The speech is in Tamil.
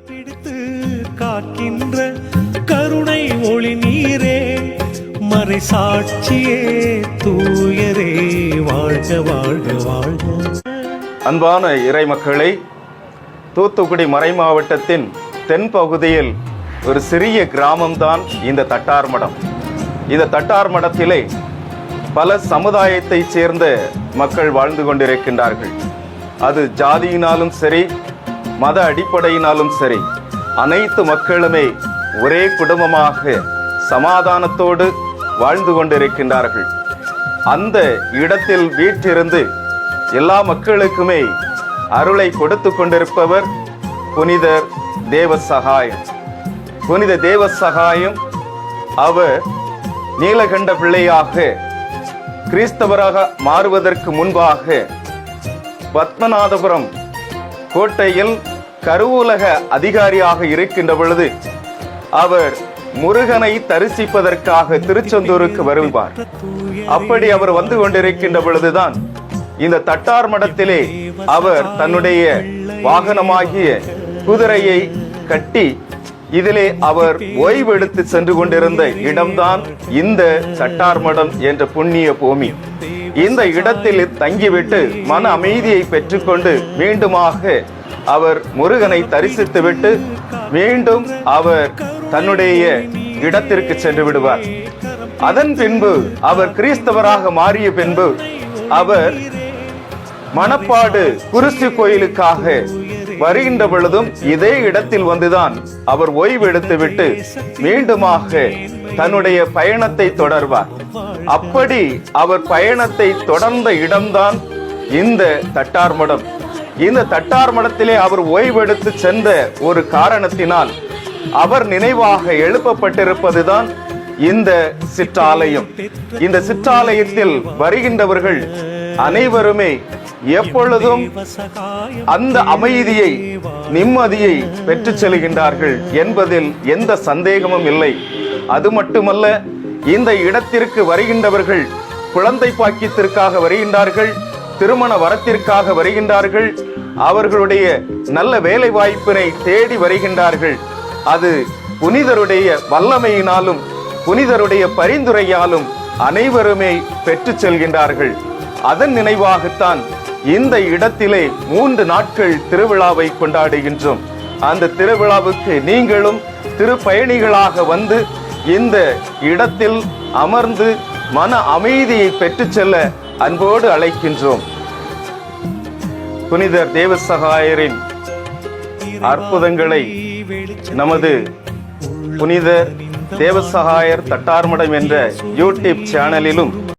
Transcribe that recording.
பிடித்து காக்கின்ற கருணை ஒளி நீரே, மறை சாட்சியே தூயரே, வாழ்க வாழ்க வாழ்க. அன்பான இறை மக்களை, தூத்துக்குடி மறை மாவட்டத்தின் தென்பகுதியில் ஒரு சிறிய கிராமம்தான் இந்த தட்டார் மடம். இந்த தட்டார் மடத்திலே பல சமுதாயத்தைச் சேர்ந்த மக்கள் வாழ்ந்து கொண்டிருக்கின்றார்கள். அது ஜாதியினாலும் சரி, மத அடிப்படையினாலும் சரி, அனைத்து மக்களுமே ஒரே குடும்பமாக சமாதானத்தோடு வாழ்ந்து கொண்டிருக்கின்றார்கள். அந்த இடத்தில் வீற்றிருந்து எல்லா மக்களுக்குமே அருளை கொடுத்து கொண்டிருப்பவர் புனிதர் தேவசகாயம். புனித தேவசகாயம் அவர் நீலகண்ட பிள்ளையாக கிறிஸ்தவராக மாறுவதற்கு முன்பாக பத்மநாதபுரம் கோட்டையில் கருவூலக அதிகாரியாக இருக்கின்ற பொழுது அவர் முருகனை தரிசிப்பதற்காக திருச்செந்தூருக்கு வருவார். அப்படி அவர் வந்து கொண்டிருக்கின்ற பொழுதுதான் இந்த தட்டார் மடத்திலே அவர் தன்னுடைய வாகனமாகிய குதிரையை கட்டி இதிலே அவர் ஓய்வெடுத்து சென்று கொண்டிருந்த இடம்தான் இந்த தட்டார் மடம் என்ற புண்ணிய பூமி. இந்த இடத்தில் தங்கிவிட்டு மன அமைதியை பெற்றுக்கொண்டு மீண்டுமாக அவர் முருகனை தரிசித்துவிட்டு மீண்டும் அவர் தன்னுடைய இடத்திற்கு சென்று விடுவார். அதன் பின்பு அவர் கிறிஸ்தவராக மாறிய பின்பு அவர் மணப்பாடு குருசி கோயிலுக்காக வருகின்ற பொழுதும் இதே இடத்தில் வந்துதான் அவர் ஓய்வு எடுத்துவிட்டு மீண்டுமாக தன்னுடைய பயணத்தை தொடர்வார். அப்படி அவர் பயணத்தை தொடர்ந்த இடம்தான் இந்த தட்டார் மடம். இந்த தட்டார் மடத்திலே அவர் ஓய்வெடுத்து சென்ற ஒரு காரணத்தினால் அவர் நினைவாக எழுப்பப்பட்டிருப்பதுதான் இந்த சிற்றாலயம். இந்த சிற்றாலயத்தில் வருகின்றவர்கள் அனைவருமே எப்பொழுதும் அந்த அமைதியை, நிம்மதியை பெற்றுச் செல்கின்றார்கள் என்பதில் எந்த சந்தேகமும் இல்லை. அது மட்டுமல்ல, இந்த இடத்திற்கு வருகின்றவர்கள் குழந்தை பாக்கியத்திற்காக வருகின்றார்கள், திருமண வரத்திற்காக வருகின்றார்கள், அவர்களுடைய நல்ல வேலை வாய்ப்பினை தேடி வருகின்றார்கள். அது புனிதருடைய வல்லமையினாலும் புனிதருடைய பரிந்துரையாலும் அனைவருமே பெற்றுச் செல்கின்றார்கள். அதன் நினைவாகத்தான் இந்த இடத்திலே 3 நாட்கள் திருவிழாவை கொண்டாடுகின்றோம். அந்த திருவிழாவுக்கு நீங்களும் திருப்பயணிகளாக வந்து இந்த இடத்தில் அமர்ந்து மன அமைதியை பெற்றுச் செல்ல அன்போடு அழைக்கின்றோம். புனிதர் தேவசகாயரின் அற்புதங்களை நமது புனித தேவசகாயர் தட்டார் மடம் என்ற யூடியூப் சேனலிலும்